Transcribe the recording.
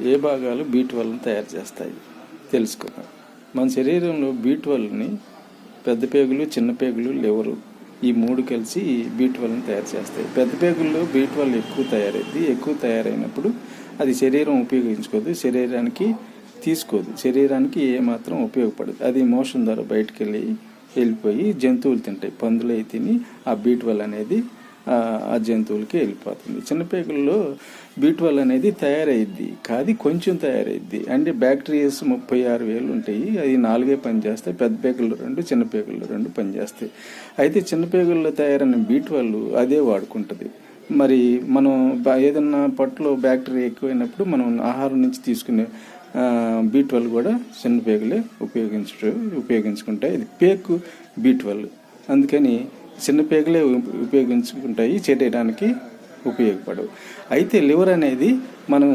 ఏ భాగాలు B12ని తయారు చేస్తాయి తెలుసుకుందాం. మన శరీరంలో B12ని పెద్ద పేగులు, చిన్న పేగులు, లివరు ఈ మూడు కలిసి B12ని తయారు చేస్తాయి. పెద్ద పేగుల్లో B12 ఎక్కువ తయారైనప్పుడు అది శరీరం ఉపయోగించుకోదు, శరీరానికి తీసుకోదు, శరీరానికి ఏమాత్రం ఉపయోగపడదు. అది మోషన్ ద్వారా బయటకు వెళ్ళిపోయి జంతువులు తింటాయి. పందులు అయి తిని ఆ B12 అనేది ఆ జంతువులకి వెళ్ళిపోతుంది. చిన్నపేగుల్లో B12 అనేది తయారైద్ది, కాదు కొంచెం తయారైద్ది. అంటే బ్యాక్టీరియాస్ 36,000 ఉంటాయి, అది 4 పనిచేస్తాయి. పెద్ద పేగుల్లో 2, చిన్న పేగుల్లో 2 పనిచేస్తాయి. అయితే చిన్నపేగుల్లో తయారైన B12 అదే వాడుకుంటుంది. మరి మనం ఏదన్నా పొట్టలో బ్యాక్టీరియా ఎక్కువైనప్పుడు మనం ఆహారం నుంచి తీసుకునే B12 కూడా చిన్న పేగులే ఉపయోగించుకుంటాయి. ఇది పేకు B12, అందుకని చిన్న పేగులే ఉపయోగించుకుంటాయి, శరీరానికి ఉపయోగపడవు. అయితే లివర్ అనేది మనం